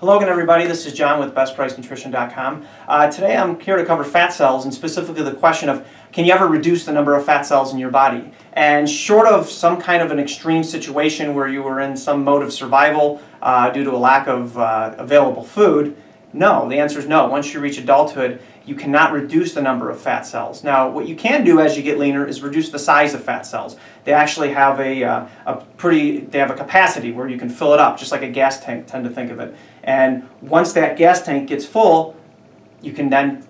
Hello again, everybody. This is John with BestPriceNutrition.com. Today I'm here to cover fat cells, and specifically the question of, can you ever reduce the number of fat cells in your body? And short of some kind of an extreme situation where you were in some mode of survival due to a lack of available food, no. The answer is no. Once you reach adulthood, you cannot reduce the number of fat cells. Now, what you can do as you get leaner is reduce the size of fat cells. They actually have they have a capacity where you can fill it up, just like a gas tank, tend to think of it. And once that gas tank gets full, you can then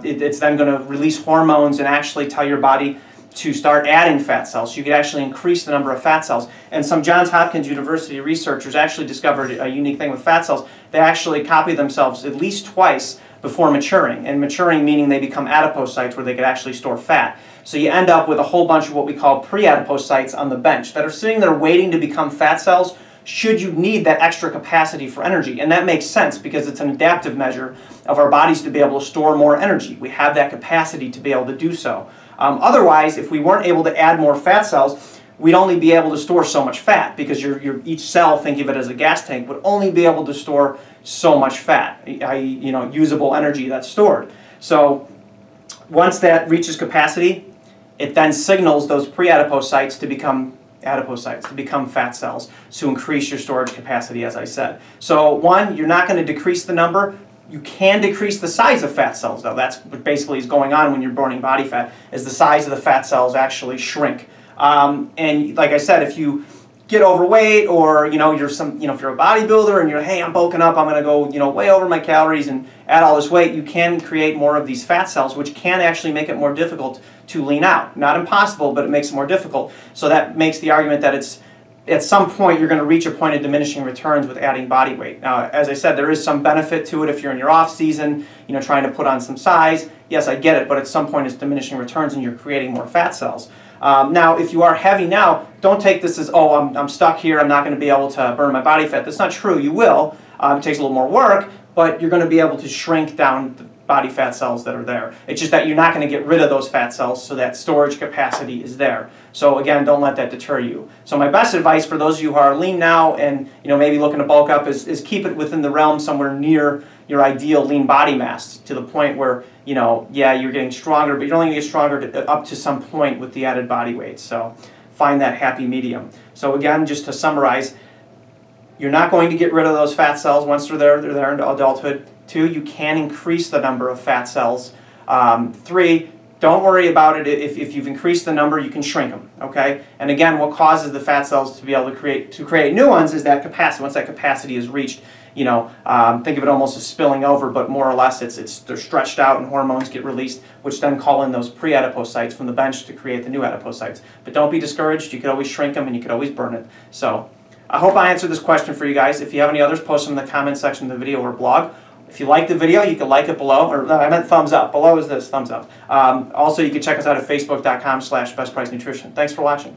it's then going to release hormones and actually tell your body to start adding fat cells. So you could actually increase the number of fat cells. And some Johns Hopkins University researchers actually discovered a unique thing with fat cells. They actually copy themselves at least twice before maturing. And maturing meaning they become adipocytes where they could actually store fat. So you end up with a whole bunch of what we call pre-adipocytes on the bench that are sitting there waiting to become fat cells should you need that extra capacity for energy. And that makes sense because it's an adaptive measure of our bodies to be able to store more energy. We have that capacity to be able to do so. Otherwise, if we weren't able to add more fat cells, we'd only be able to store so much fat because each cell, think of it as a gas tank, would only be able to store so much fat, i.e., usable energy that's stored. So once that reaches capacity, it then signals those pre-adipocytes to become adipocytes, to become fat cells, to increase your storage capacity, as I said. So one, you're not going to decrease the number. You can decrease the size of fat cells, though. That's what basically is going on when you're burning body fat, is the size of the fat cells actually shrink. And like I said, if you get overweight, or if you're a bodybuilder and you're, hey, I'm bulking up, I'm going to go way over my calories and add all this weight, you can create more of these fat cells, which can actually make it more difficult to lean out. Not impossible, but it makes it more difficult. So that makes the argument that it's at some point you're going to reach a point of diminishing returns with adding body weight. Now, as I said, there is some benefit to it if you're in your off season, trying to put on some size. Yes, I get it, but at some point it's diminishing returns and you're creating more fat cells. Now, if you are heavy now, don't take this as, oh, I'm stuck here, I'm not going to be able to burn my body fat. That's not true. You will. It takes a little more work, but you're going to be able to shrink down the body fat cells that are there. It's just that you're not going to get rid of those fat cells, so that storage capacity is there. So again, don't let that deter you. So my best advice for those of you who are lean now and maybe looking to bulk up is keep it within the realm somewhere near your ideal lean body mass, to the point where yeah, you're getting stronger, but you're only going to get stronger up to some point with the added body weight. So find that happy medium. So again, just to summarize, you're not going to get rid of those fat cells once they're there into adulthood. 2, you can increase the number of fat cells. 3, don't worry about it. If you've increased the number, you can shrink them. Okay. And again, what causes the fat cells to be able to create new ones is that capacity. Once that capacity is reached, think of it almost as spilling over, but more or less they're stretched out and hormones get released, which then call in those pre-adipocytes from the bench to create the new adipocytes. But don't be discouraged. You could always shrink them and you could always burn it. So I hope I answered this question for you guys. If you have any others, post them in the comment section of the video or blog. If you like the video, you can like it below, or no, I meant thumbs up. Below is this, thumbs up. Also, you can check us out at Facebook.com/BestPriceNutrition. Thanks for watching.